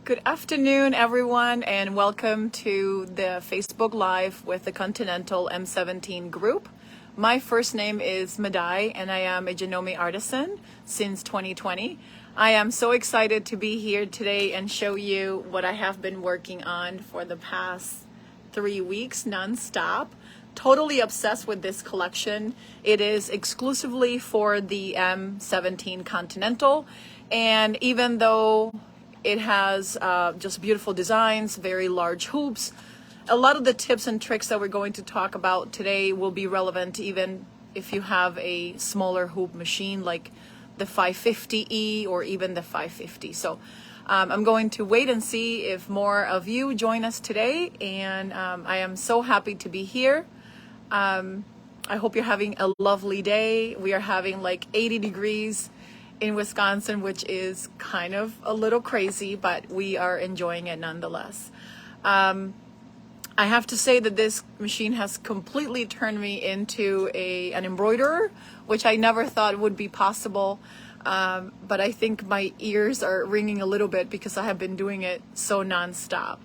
Good afternoon, everyone, and welcome to the Facebook Live with the Continental M17 group. My first name is Maday, and I am a Janome artisan since 2020. I am so excited to be here today and show you what I have been working on for the past 3 weeks non-stop. Totally obsessed with this collection. It is exclusively for the M17 Continental, and even though it has just beautiful designs, very large hoops, a lot of the tips and tricks that we're going to talk about today will be relevant even if you have a smaller hoop machine like the 550E or even the 550. So I'm going to wait and see if more of you join us today, and I am so happy to be here. I hope you're having a lovely day. We are having like 80 degrees in Wisconsin, which is kind of a little crazy, but we are enjoying it nonetheless. I have to say that this machine has completely turned me into an embroiderer, which I never thought would be possible. But I think my ears are ringing a little bit because I have been doing it so nonstop.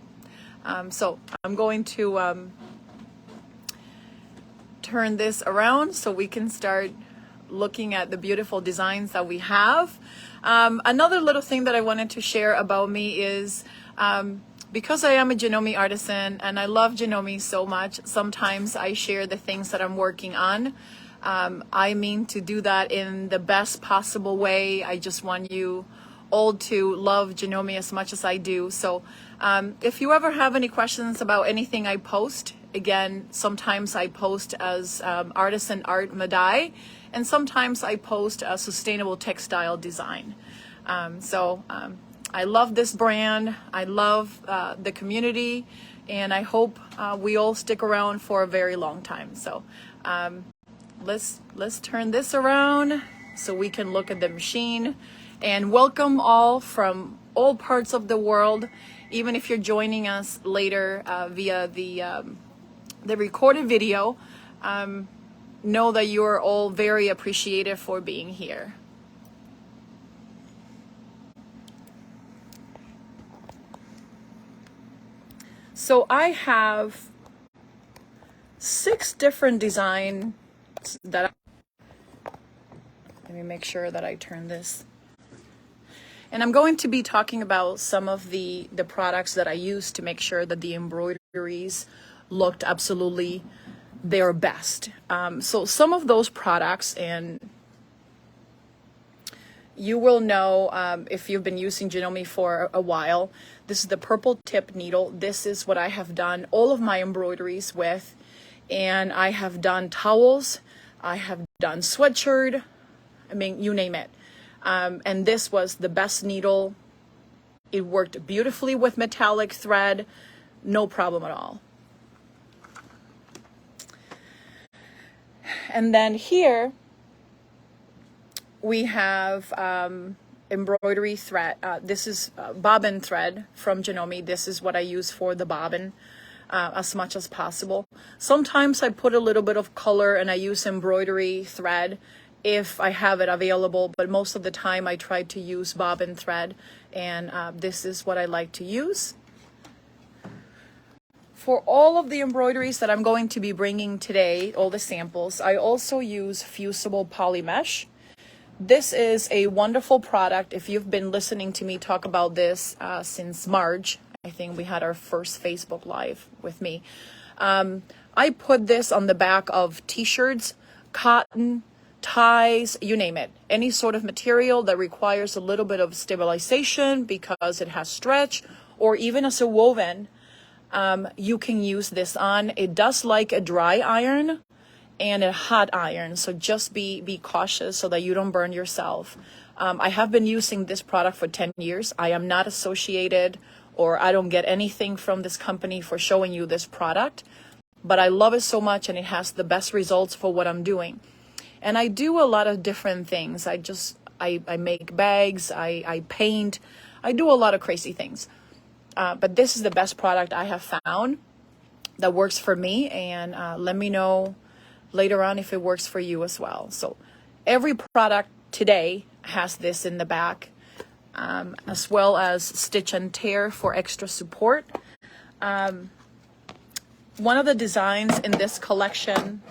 So I'm going to turn this around so we can start looking at the beautiful designs that we have. Another little thing that I wanted to share about me is because I am a Janome artisan and I love Janome so much, sometimes I share the things that I'm working on. I mean to do that in the best possible way. I just want you all to love Janome as much as I do. So if you ever have any questions about anything I post, again, sometimes I post as Artisan Art Maday, and sometimes I post a sustainable textile design. I love this brand. I love the community, and I hope we all stick around for a very long time. So let's turn this around so we can look at the machine. And welcome all from all parts of the world, even if you're joining us later via the recorded video. Know that you're all very appreciative for being here. So I have 6 different designs that let me make sure that I turn this. And I'm going to be talking about some of the products that I use to make sure that the embroideries looked absolutely their best. So some of those products, and you will know if you've been using Janome for a while, this is the purple tip needle. This is what I have done all of my embroideries with, and I have done towels, I have done sweatshirt, I mean, you name it. And this was the best needle. It worked beautifully with metallic thread, no problem at all. And then here we have embroidery thread. This is bobbin thread from Janome. This is what I use for the bobbin as much as possible. Sometimes I put a little bit of color and I use embroidery thread if I have it available, but most of the time I try to use bobbin thread, and this is what I like to use. For all of the embroideries that I'm going to be bringing today, all the samples, I also use fusible poly mesh. This is a wonderful product. If you've been listening to me talk about this since March, I think we had our first Facebook Live with me. I put this on the back of t-shirts, cotton, ties, you name it. Any sort of material that requires a little bit of stabilization because it has stretch, or even as a woven, you can use this on. It does like a dry iron and a hot iron, so just be cautious so that you don't burn yourself. I have been using this product for 10 years. I am not associated, or I don't get anything from this company for showing you this product, but I love it so much, and it has the best results for what I'm doing. And I do a lot of different things. I make bags, I paint, I do a lot of crazy things. But this is the best product I have found that works for me, and let me know later on if it works for you as well. So every product today has this in the back. as well as stitch and tear for extra support. One of the designs in this collection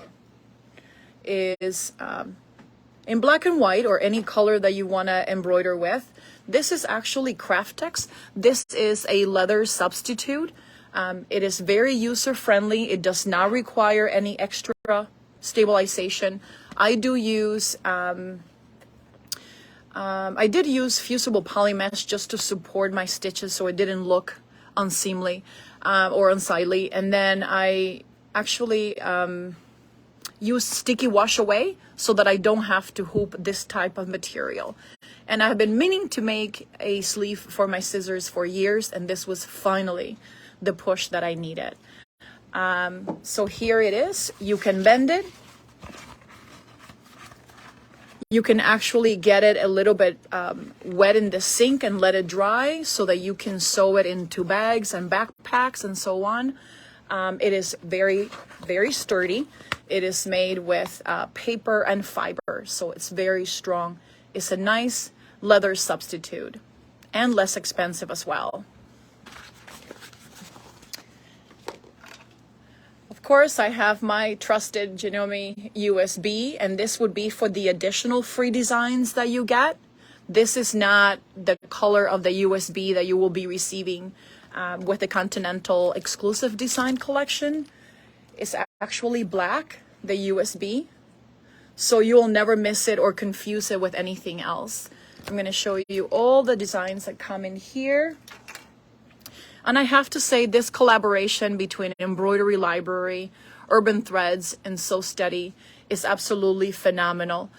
is in black and white, or any color that you want to embroider with. This is actually Craftex. This is a leather substitute. It is very user friendly. It does not require any extra stabilization. I do use I did use fusible polymesh just to support my stitches so it didn't look unseemly or unsightly. And then I actually use sticky wash away so that I don't have to hoop this type of material. And I've been meaning to make a sleeve for my scissors for years, and this was finally the push that I needed. So here it is. You can bend it. You can actually get it a little bit wet in the sink and let it dry so that you can sew it into bags and backpacks and so on. It is very, very sturdy. It is made with paper and fiber, so it's very strong. It's a nice leather substitute and less expensive as well. Of course, I have my trusted Janome USB, and this would be for the additional free designs that you get. This is not the color of the USB that you will be receiving with the Continental exclusive design collection. It's actually black, the USB, so you will never miss it or confuse it with anything else. I'm going to show you all the designs that come in here. And I have to say, this collaboration between Embroidery Library, Urban Threads, and So Steady is absolutely phenomenal.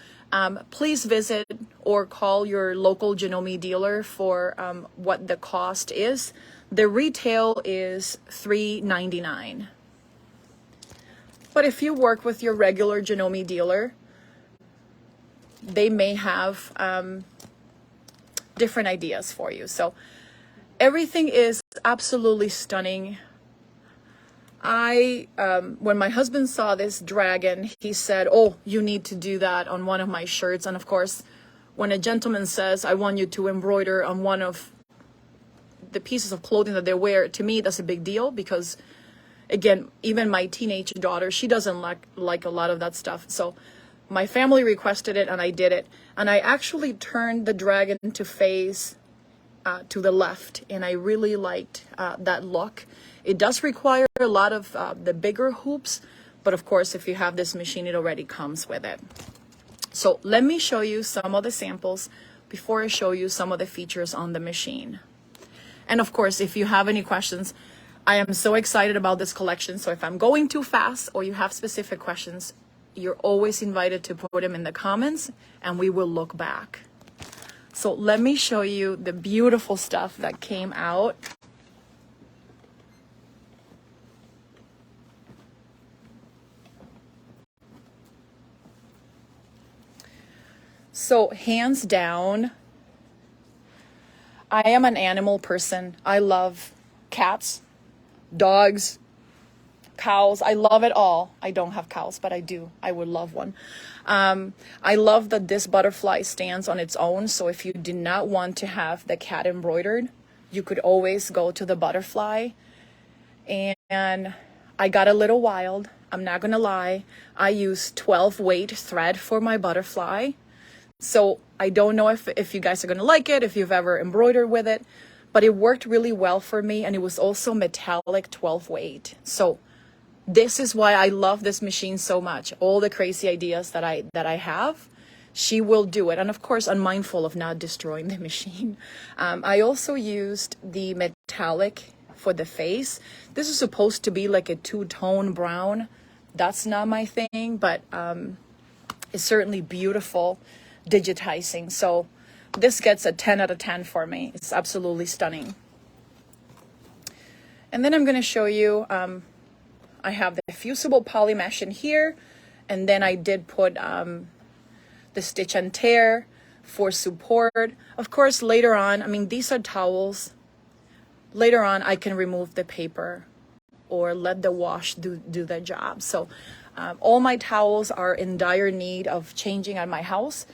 Please visit or call your local Janome dealer for what the cost is. The retail is $3.99. But if you work with your regular Janome dealer, they may have different ideas for you. So everything is absolutely stunning. When my husband saw this dragon, he said, "Oh, you need to do that on one of my shirts." And of course, when a gentleman says, "I want you to embroider on one of the pieces of clothing that they wear," to me, that's a big deal, because again, even my teenage daughter, she doesn't like a lot of that stuff. So my family requested it and I did it. And I actually turned the dragon to face to the left, and I really liked that look. It does require a lot of the bigger hoops, but of course, if you have this machine, it already comes with it. So let me show you some of the samples before I show you some of the features on the machine. And of course, if you have any questions, I am so excited about this collection. So if I'm going too fast or you have specific questions, you're always invited to put them in the comments and we will look back. So let me show you the beautiful stuff that came out. So hands down, I am an animal person. I love cats, dogs, cows. I love it all. I don't have cows, but I do. I would love one. I love that this butterfly stands on its own. So if you did not want to have the cat embroidered, you could always go to the butterfly. And I got a little wild. I'm not going to lie. I used 12 weight thread for my butterfly. So I don't know if you guys are going to like it, if you've ever embroidered with it, but it worked really well for me. And it was also metallic 12 weight. So this is why I love this machine so much. All the crazy ideas that I have, she will do it. And of course, I'm mindful of not destroying the machine. I also used the metallic for the face. This is supposed to be like a two-tone brown. That's not my thing, but it's certainly beautiful digitizing. So this gets a 10 out of 10 for me. It's absolutely stunning. And then I'm going to show you, I have the fusible poly mesh in here, and then I did put the stitch and tear for support. Of course, later on, I mean, these are towels. Later on, I can remove the paper or let the wash do the job. So all my towels are in dire need of changing at my house.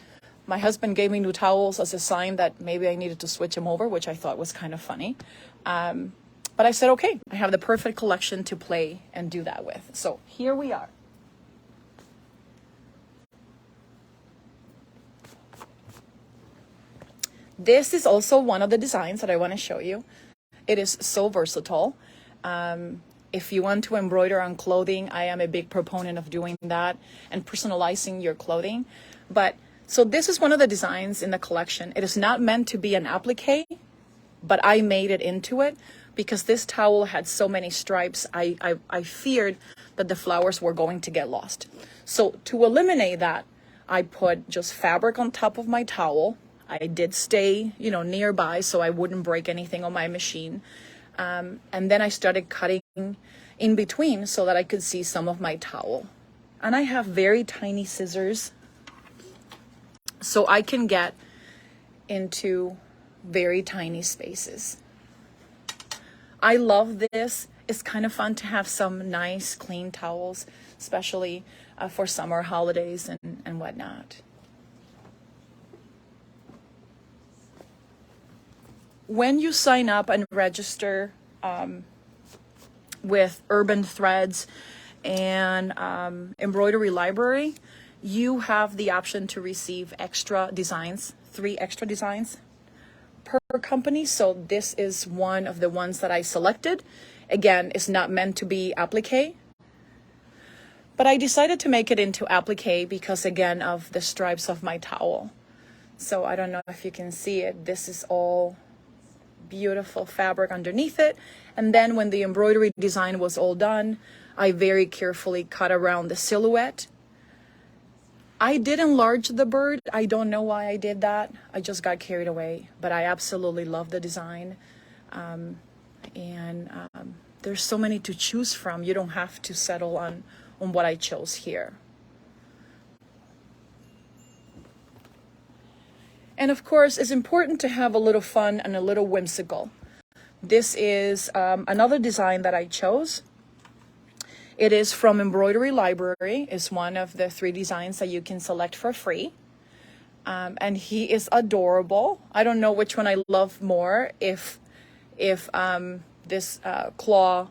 My husband gave me new towels as a sign that maybe I needed to switch them over, which I thought was kind of funny. But I said, okay, I have the perfect collection to play and do that with. So here we are. This is also one of the designs that I want to show you. It is so versatile. If you want to embroider on clothing, I am a big proponent of doing that and personalizing your clothing. So this is one of the designs in the collection. It is not meant to be an applique, but I made it into it because this towel had so many stripes. I feared that the flowers were going to get lost. So to eliminate that, I put just fabric on top of my towel. I did stay, nearby so I wouldn't break anything on my machine. And then I started cutting in between so that I could see some of my towel. And I have very tiny scissors, so I can get into very tiny spaces. I love this. It's kind of fun to have some nice clean towels, especially for summer holidays and whatnot. When you sign up and register with Urban Threads and Embroidery Library, you have the option to receive extra designs, 3 extra designs per company. So this is one of the ones that I selected. Again, it's not meant to be applique, but I decided to make it into applique because, again, of the stripes of my towel. So I don't know if you can see it. This is all beautiful fabric underneath it. And then when the embroidery design was all done, I very carefully cut around the silhouette. I did enlarge the bird. I don't know why I did that. I just got carried away, but I absolutely love the design. There's so many to choose from. You don't have to settle on what I chose here. And of course, it's important to have a little fun and a little whimsical. This is another design that I chose. It is from Embroidery Library. It's one of the 3 designs that you can select for free. And he is adorable. I don't know which one I love more, if this claw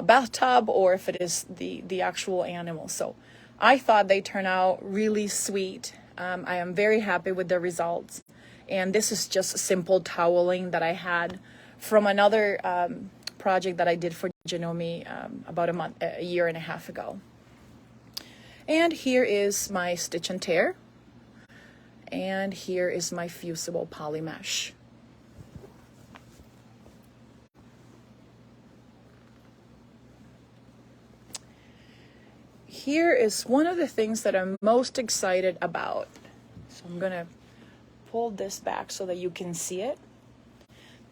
bathtub or if it is the actual animal. So I thought they turned out really sweet. I am very happy with the results. And this is just simple toweling that I had from another project that I did for Janome about a year and a half ago. And here is my stitch and tear. And here is my fusible poly mesh. Here is one of the things that I'm most excited about. So I'm gonna pull this back so that you can see it.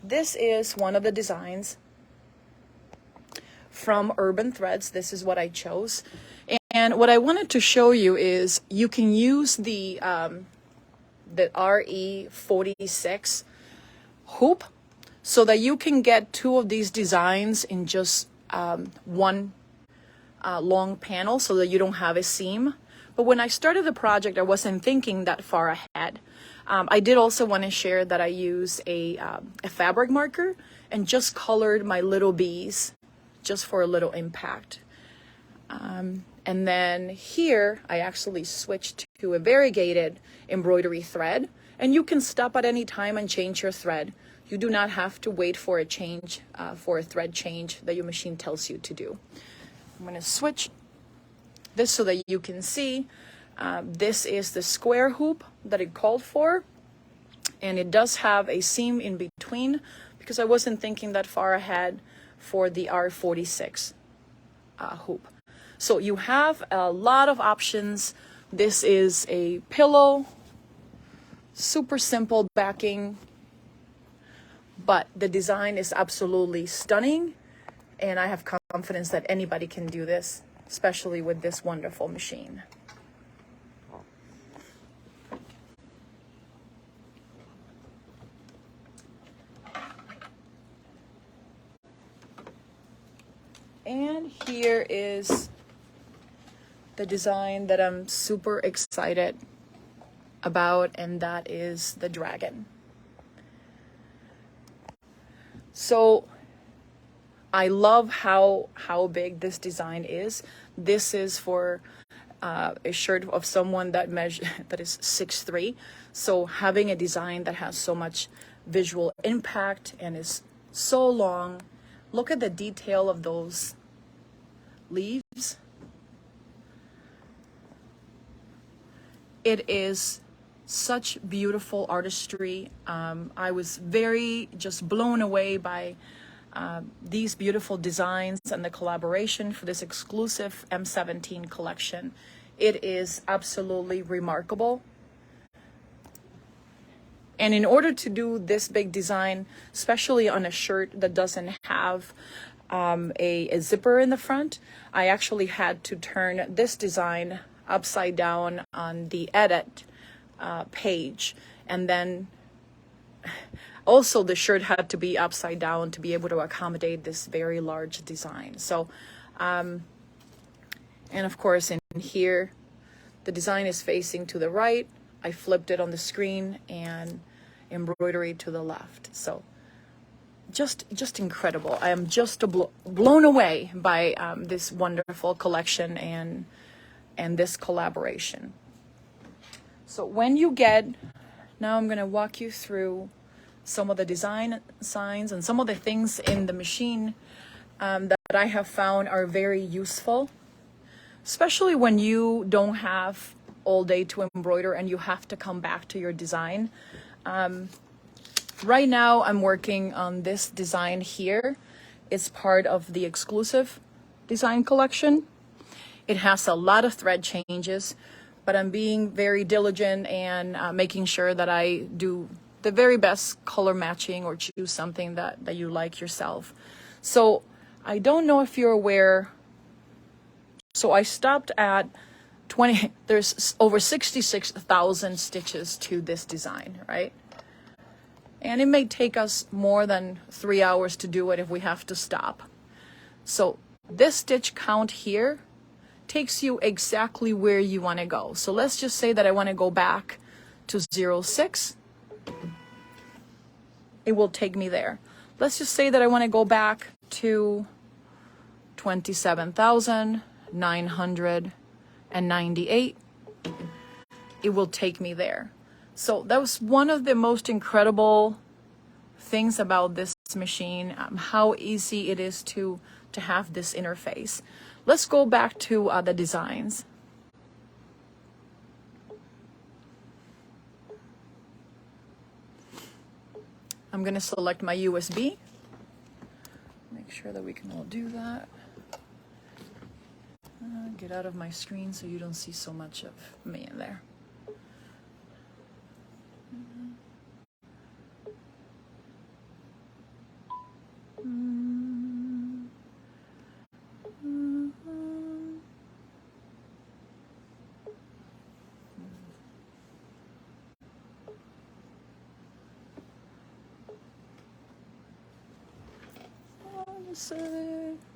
This is one of the designs from Urban Threads. This is what I chose. And what I wanted to show you is you can use the RE46 hoop so that you can get 2 of these designs in just one long panel so that you don't have a seam. But when I started the project, I wasn't thinking that far ahead. I did also want to share that I use a fabric marker and just colored my little bees just for a little impact. And then here I actually switched to a variegated embroidery thread, and you can stop at any time and change your thread. You do not have to wait for a change, for a thread change that your machine tells you to do. I'm going to switch this so that you can see. This is the square hoop that it called for, and it does have a seam in between because I wasn't thinking that far ahead for the R46 hoop. So you have a lot of options. This is a pillow, super simple backing, but the design is absolutely stunning, and I have confidence that anybody can do this, especially with this wonderful machine. And here is the design that I'm super excited about, and that is the dragon. So I love how big this design is. This is for a shirt of someone that is 6'3". So having a design that has so much visual impact and is so long. Look at the detail of those leaves. It is such beautiful artistry. I was very just blown away by these beautiful designs and the collaboration for this exclusive M17 collection. It is absolutely remarkable. And in order to do this big design, especially on a shirt that doesn't have a zipper in the front, I actually had to turn this design upside down on the edit page. And then also the shirt had to be upside down to be able to accommodate this very large design. So, and of course in here, the design is facing to the right. I flipped it on the screen and embroidery to the left. So just incredible. I am just blown away by this wonderful collection and this collaboration. So when you get, now I'm going to walk you through some of the design signs and some of the things in the machine that I have found are very useful, especially when you don't have all day to embroider and you have to come back to your design. Right now I'm working on this design here. It's part of the exclusive design collection. It has a lot of thread changes, but I'm being very diligent and making sure that I do the very best color matching or choose something that you like yourself. So I don't know if you're aware. So I stopped at 20, there's over 66,000 stitches to this design, right? And it may take us more than 3 hours to do it if we have to stop. So this stitch count here takes you exactly where you want to go. So let's just say that I want to go back to 06. It will take me there. Let's just say that I want to go back to 27,998. It will take me there. So that was one of the most incredible things about this machine, how easy it is to have this interface. Let's go back to the designs. I'm going to select my USB. Make sure that we can all do that. Get out of my screen so you don't see so much of me in there.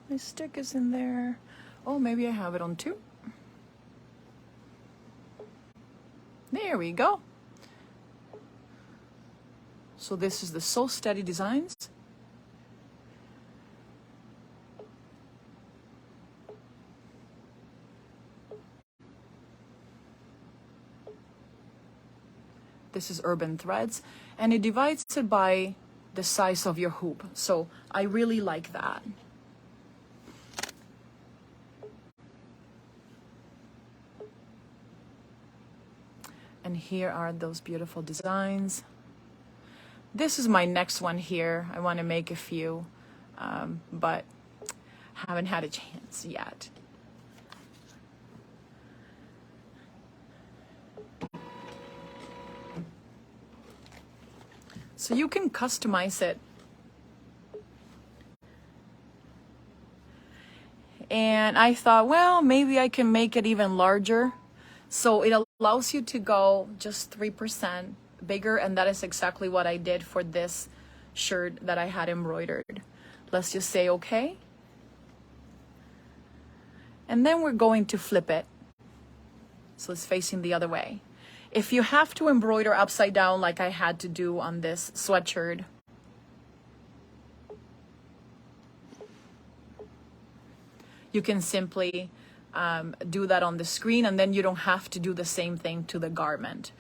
My stick is in there. Oh, maybe I have it on 2. There we go. So this is the So Steady Designs. This is Urban Threads, and it divides it by the size of your hoop. So I really like that. And here are those beautiful designs. This is my next one here. I want to make a few, but haven't had a chance yet. So you can customize it. And I thought, well, maybe I can make it even larger. So it allows you to go just 3% bigger, and that is exactly what I did for this shirt that I had embroidered. Let's just say okay. And then we're going to flip it. So it's facing the other way. If you have to embroider upside down like I had to do on this sweatshirt, you can simply do that on the screen, and then you don't have to do the same thing to the garment.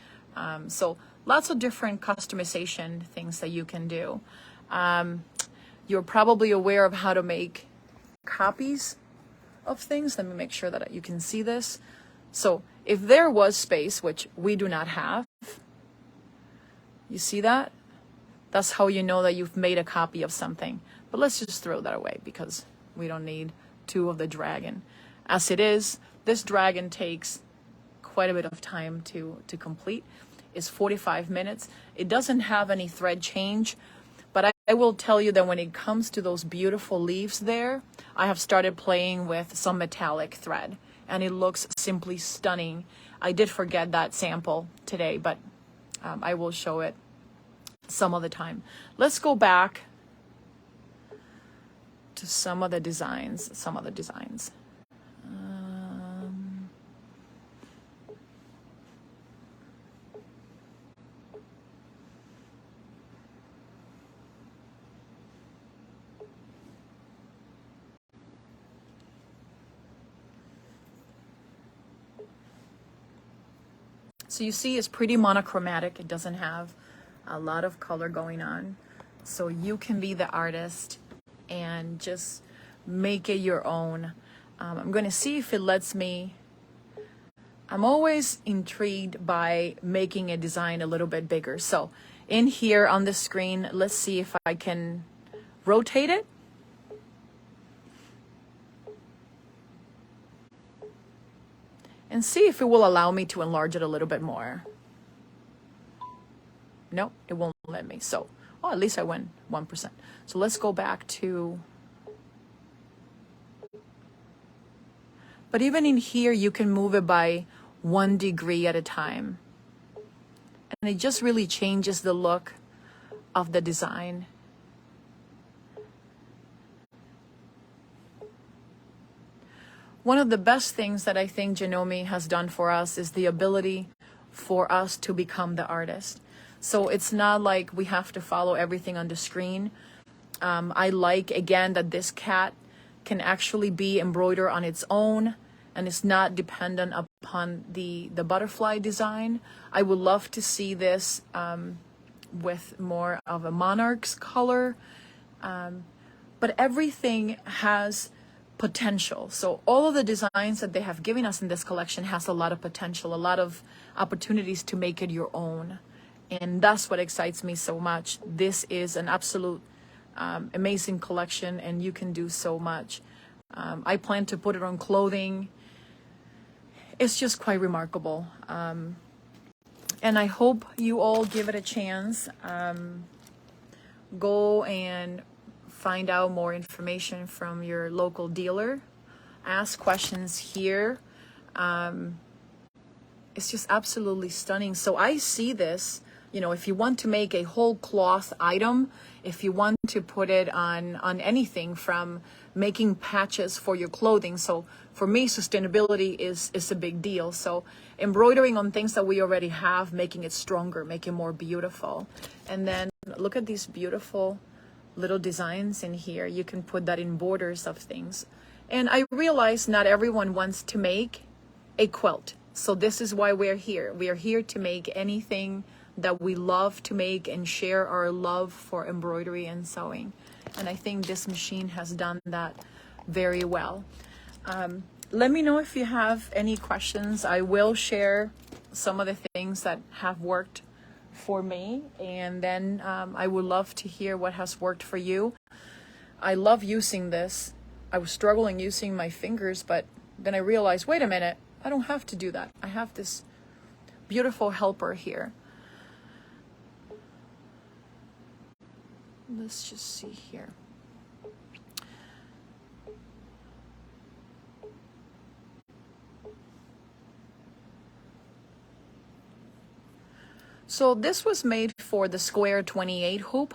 So lots of different customization things that you can do. You're probably aware of how to make copies of things. Let me make sure that you can see this. So if there was space, which we do not have, you see that? That's how you know that you've made a copy of something. But let's just throw that away because we don't need two of the dragon. As it is, this dragon takes quite a bit of time to complete. It's 45 minutes. It doesn't have any thread change, but I will tell you that when it comes to those beautiful leaves there, I have started playing with some metallic thread, and it looks simply stunning. I did forget that sample today, but I will show it some other time. Let's go back to some of the designs. So you see it's pretty monochromatic. It doesn't have a lot of color going on. So you can be the artist and just make it your own. I'm going to see if it lets me. I'm always intrigued by making a design a little bit bigger. So in here on the screen, let's see if I can rotate it. And see if it will allow me to enlarge it a little bit more. No, it won't let me. So, oh, at least I went 1%. So let's go back to, but even in here, you can move it by 1 degree at a time. And it just really changes the look of the design. One of the best things that I think Janome has done for us is the ability for us to become the artist. So it's not like we have to follow everything on the screen. I like, again, that this cat can actually be embroidered on its own and it's not dependent upon the butterfly design. I would love to see this with more of a monarch's color. But everything has potential. So all of the designs that they have given us in this collection has a lot of potential, a lot of opportunities to make it your own. And that's what excites me so much. This is an absolute amazing collection and you can do so much. I plan to put it on clothing. It's just quite remarkable. And I hope you all give it a chance. Go and find out more information from your local dealer. Ask questions here. It's just absolutely stunning. So I see this, you know, if you want to make a whole cloth item, if you want to put it on anything from making patches for your clothing. So for me, sustainability is a big deal. So embroidering on things that we already have, making it stronger, making it more beautiful. And then look at these beautiful little designs in here. You can put that in borders of things. And I realize not everyone wants to make a quilt. So this is why we're here. We are here to make anything that we love to make and share our love for embroidery and sewing. And I think this machine has done that very well. Let me know if you have any questions. I will share some of the things that have worked for me, and then I would love to hear what has worked for you. I love using this. I was struggling using my fingers, but then I realized, wait a minute, I don't have to do that. I have this beautiful helper here. Let's just see here. So this was made for the square 28 hoop.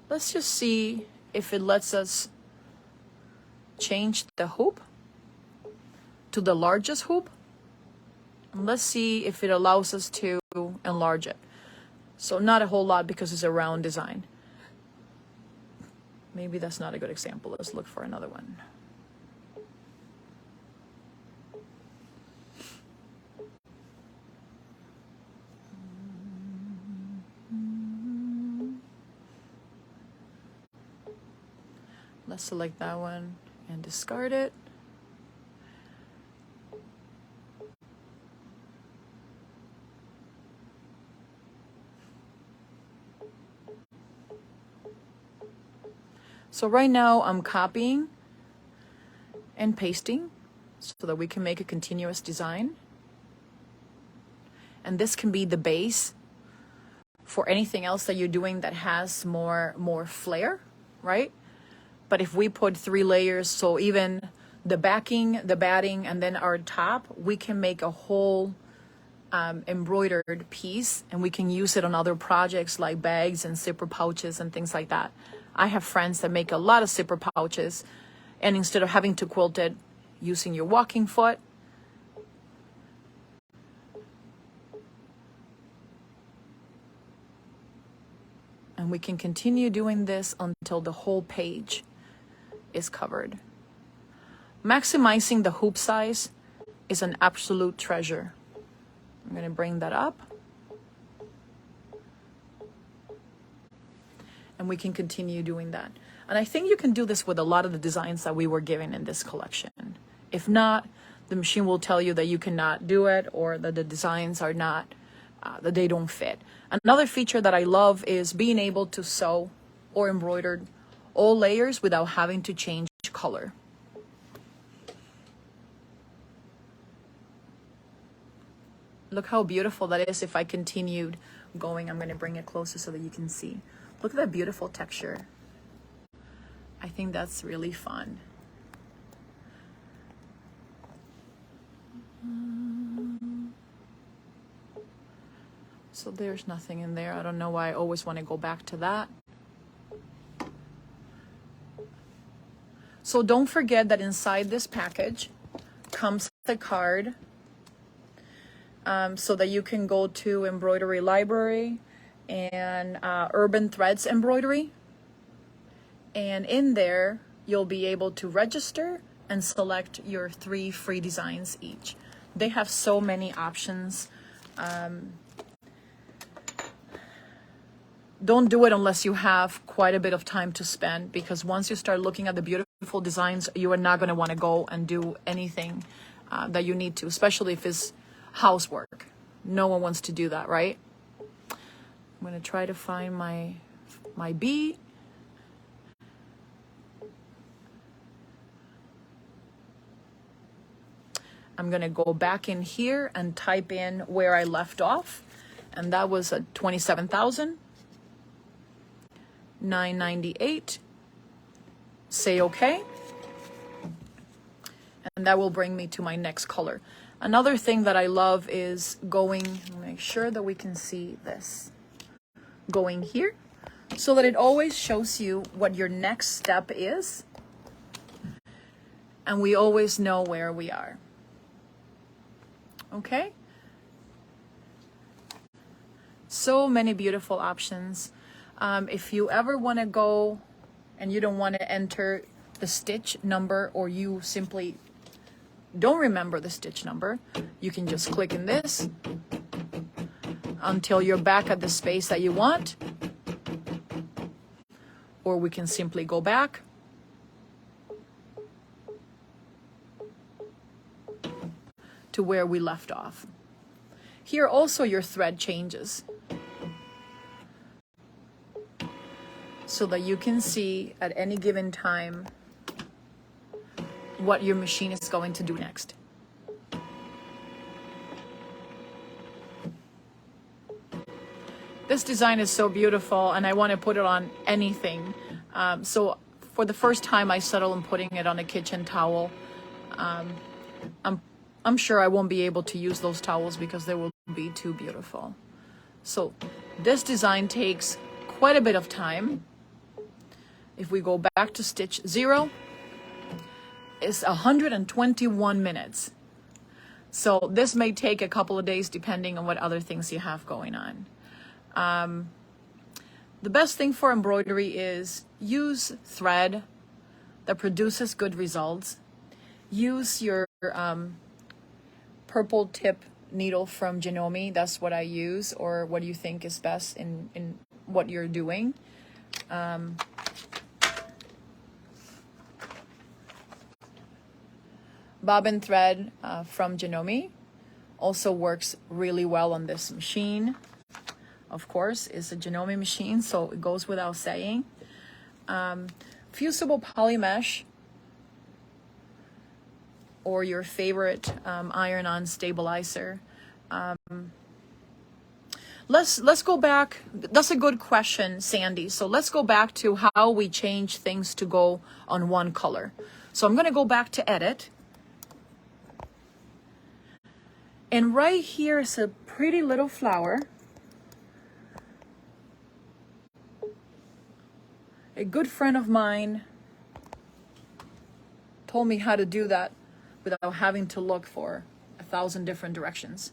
Let's just see if it lets us change the hoop to the largest hoop. And let's see if it allows us to enlarge it. So not a whole lot because it's a round design. Maybe that's not a good example. Let's look for another one. Let's select that one and discard it. So right now I'm copying and pasting so that we can make a continuous design. And this can be the base for anything else that you're doing that has more flair, right? But if we put 3 layers, so even the backing, the batting, and then our top, we can make a whole embroidered piece, and we can use it on other projects like bags and zipper pouches and things like that. I have friends that make a lot of zipper pouches, and instead of having to quilt it using your walking foot, and we can continue doing this until the whole page is covered. Maximizing the hoop size is an absolute treasure. I'm going to bring that up. And we can continue doing that. And I think you can do this with a lot of the designs that we were given in this collection. If not, the machine will tell you that you cannot do it, or that the designs are not, that they don't fit. Another feature that I love is being able to sew or embroider all layers without having to change color. Look how beautiful that is. If I continued going, I'm going to bring it closer so that you can see. Look at that beautiful texture. I think that's really fun. So there's nothing in there. I don't know why I always want to go back to that. So don't forget that inside this package comes the card, so that you can go to Embroidery Library and Urban Threads Embroidery. And in there, you'll be able to register and select your 3 free designs each. They have so many options. Don't do it unless you have quite a bit of time to spend, because once you start looking at the beautiful designs, you are not going to want to go and do anything that you need to, especially if it's housework. No one wants to do that, right? I'm going to try to find my bee. I'm going to go back in here and type in where I left off, and that was at 27,998. Say okay, and that will bring me to my next color. Another thing that I love is going, make sure that we can see this, going here so that it always shows you what your next step is, and we always know where we are. Okay, so many beautiful options. If you ever want to go and you don't want to enter the stitch number, or you simply don't remember the stitch number, you can just click in this until you're back at the space that you want, or we can simply go back to where we left off. Here also your thread changes so that you can see at any given time what your machine is going to do next. This design is so beautiful, and I want to put it on anything. So for the first time, I settled on putting it on a kitchen towel. I'm sure I won't be able to use those towels because they will be too beautiful. So this design takes quite a bit of time. If we go back to stitch 0, it's 121 minutes. So this may take a couple of days depending on what other things you have going on. The best thing for embroidery is use thread that produces good results. Use your purple tip needle from Janome. That's what I use, or what do you think is best in what you're doing. Bobbin thread from Janome also works really well on this machine. Of course, it's a Janome machine, so it goes without saying. Fusible poly mesh, or your favorite iron-on stabilizer. Let's go back. That's a good question, Sandy. So let's go back to how we change things to go on one color. So I'm going to go back to edit. And right here is a pretty little flower. A good friend of mine told me how to do that without having to look for 1,000 different directions.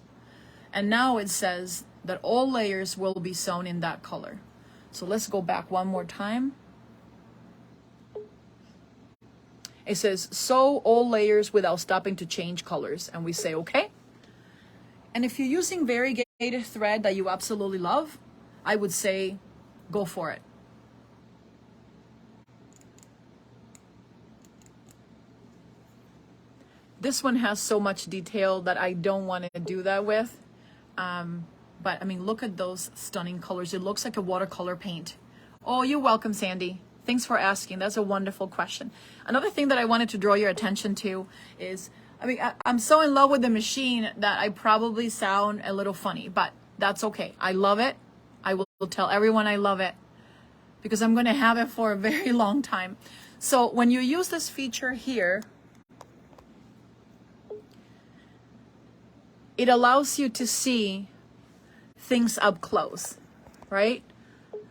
And now it says that all layers will be sewn in that color. So let's go back one more time. It says sew all layers without stopping to change colors. And we say okay. And if you're using variegated thread that you absolutely love, I would say go for it. This one has so much detail that I don't want to do that with. But I mean, look at those stunning colors. It looks like a watercolor paint. Oh, you're welcome, Sandy. Thanks for asking. That's a wonderful question. Another thing that I wanted to draw your attention to is, I mean, I'm so in love with the machine that I probably sound a little funny, but that's okay. I love it. I will tell everyone I love it because I'm going to have it for a very long time. So when you use this feature here, it allows you to see things up close, right?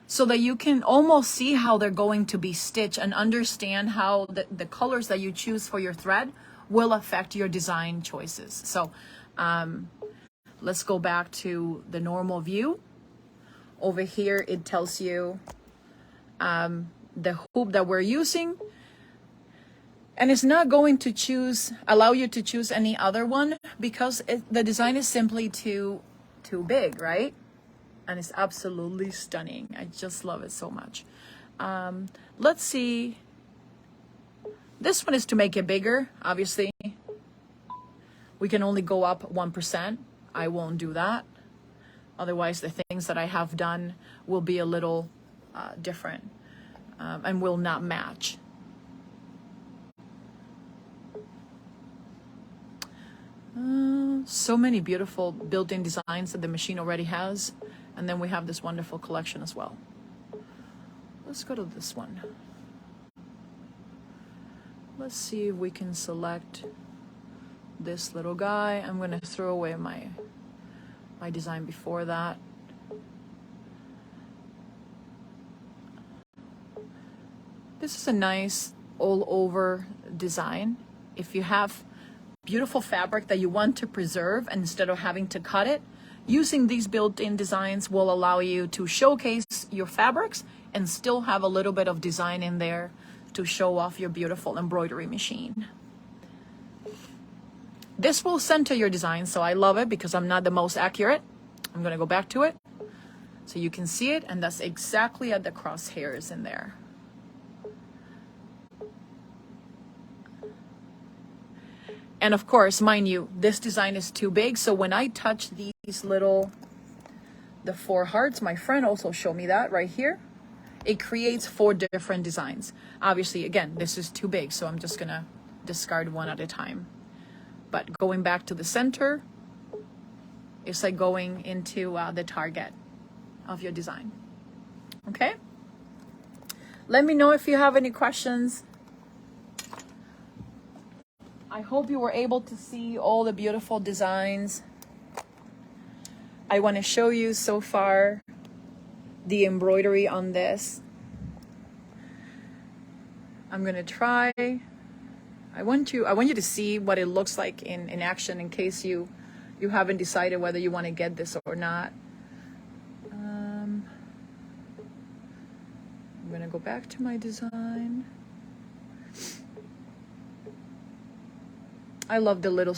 So that you can almost see how they're going to be stitched and understand how the colors that you choose for your thread will affect your design choices. So let's go back to the normal view. Over here, it tells you the hoop that we're using. And it's not going to allow you to choose any other one because the design is simply too big, right? And it's absolutely stunning. I just love it so much. Let's see. This one is to make it bigger. Obviously, we can only go up 1%. I won't do that. Otherwise, the things that I have done will be a little different and will not match. So many beautiful built-in designs that the machine already has. And then we have this wonderful collection as well. Let's go to this one. Let's see if we can select this little guy. I'm going to throw away my design before that. This is a nice all-over design. If you have beautiful fabric that you want to preserve, and instead of having to cut it, using these built-in designs will allow you to showcase your fabrics and still have a little bit of design in there to show off your beautiful embroidery machine. This will center your design, so I love it because I'm not the most accurate. I'm going to go back to it so you can see it, and that's exactly at the crosshairs in there. And of course, mind you, this design is too big. So when I touch the four hearts, my friend also showed me that right here. It creates 4 different designs. Obviously, again, this is too big, so I'm just gonna discard one at a time. But going back to the center, it's like going into the target of your design. Okay? Let me know if you have any questions. I hope you were able to see all the beautiful designs. I want to show you so far the embroidery on this. I'm going to try I want you to see what it looks like in action in case you haven't decided whether you want to get this or not. I'm gonna go back to my design. I love the little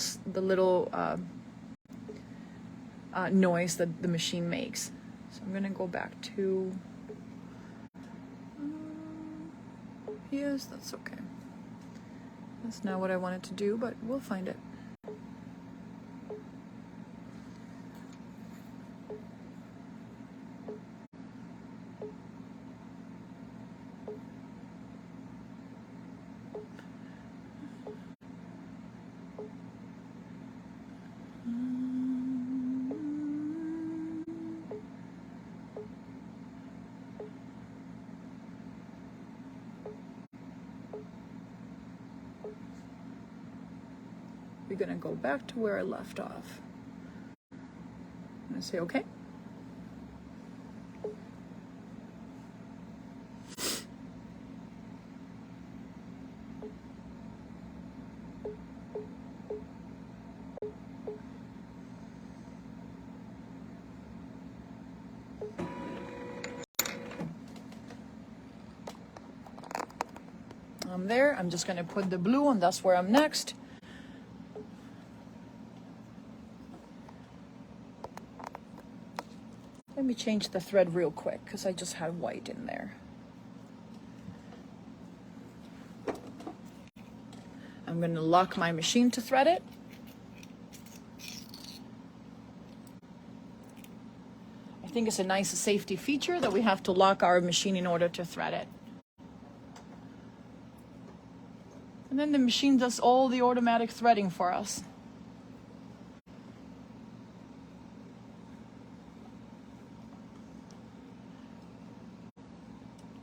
noise that the machine makes. So I'm gonna go back to yes, that's okay. That's not what I wanted to do, but we'll find it. We're gonna go back to where I left off. I'm gonna say okay. I'm there. I'm just gonna put the blue on. That's where I'm next. Let me change the thread real quick because I just had white in there. I'm going to lock my machine to thread it. I think it's a nice safety feature that we have to lock our machine in order to thread it. And then the machine does all the automatic threading for us.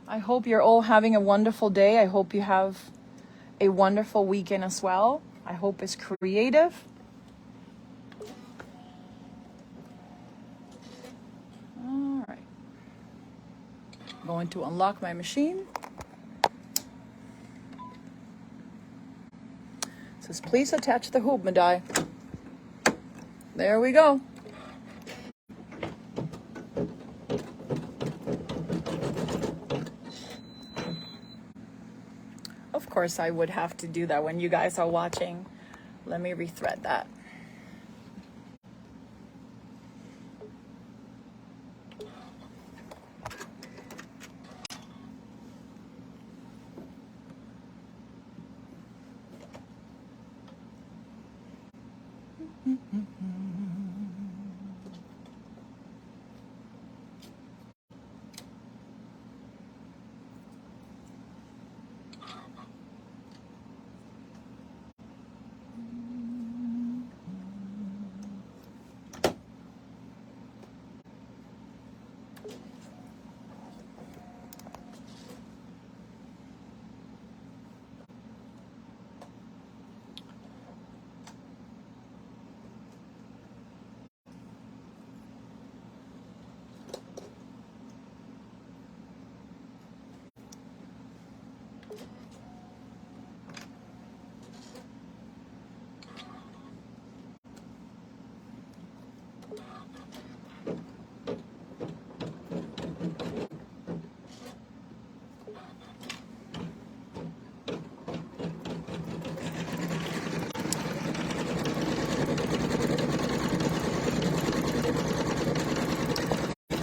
I hope you're all having a wonderful day. I hope you have a wonderful weekend as well. I hope it's creative. All right. I'm going to unlock my machine. It says, please attach the hoop, Maday. There we go. Of course, I would have to do that when you guys are watching. Let me rethread that.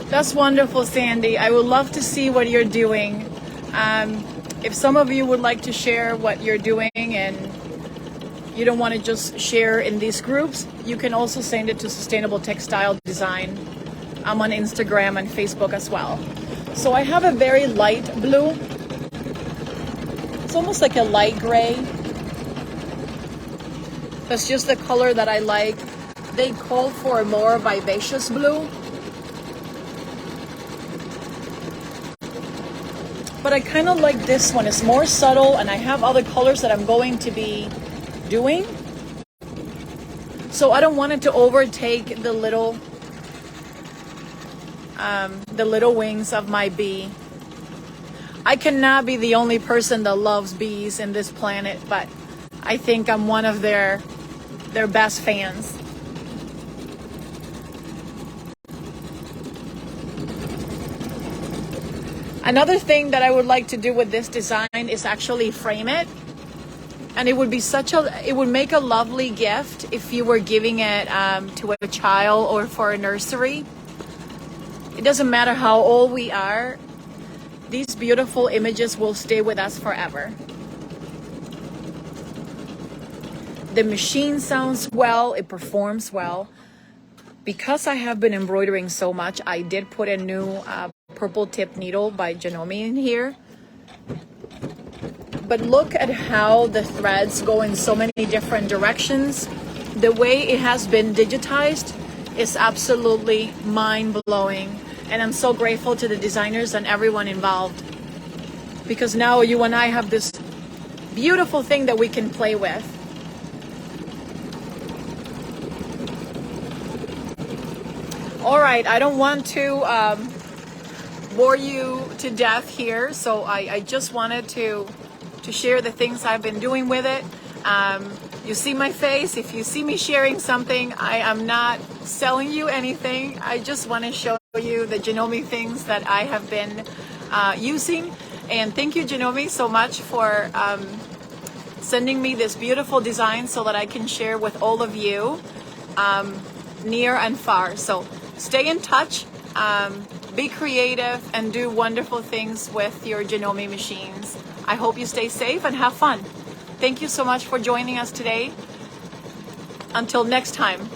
That's wonderful, Sandy. I would love to see what you're doing. If some of you would like to share what you're doing and you don't want to just share in these groups, you can also send it to Sustainable Textile Design. I'm on Instagram and Facebook as well. So I have a very light blue. It's almost like a light gray. That's just the color that I like. They call for a more vivacious blue. But I kind of like this one. It's more subtle, and I have other colors that I'm going to be doing. So I don't want it to overtake the little wings of my bee. I cannot be the only person that loves bees in this planet, but I think I'm one of their best fans. Another thing that I would like to do with this design is actually frame it. And it would be it would make a lovely gift if you were giving it to a child or for a nursery. It doesn't matter how old we are, these beautiful images will stay with us forever. The machine sounds well, it performs well. Because I have been embroidering so much, I did put a new purple tip needle by Janome in here. But look at how the threads go in so many different directions. The way it has been digitized is absolutely mind-blowing. And I'm so grateful to the designers and everyone involved. Because now you and I have this beautiful thing that we can play with. All right, I don't want to bore you to death here. So I just wanted to share the things I've been doing with it. You see my face. If you see me sharing something, I am not selling you anything. I just want to show you the Janome things that I have been using. And thank you, Janome, so much for sending me this beautiful design so that I can share with all of you near and far. So stay in touch, be creative, and do wonderful things with your Janome machines. I hope you stay safe and have fun. Thank you so much for joining us today. Until next time.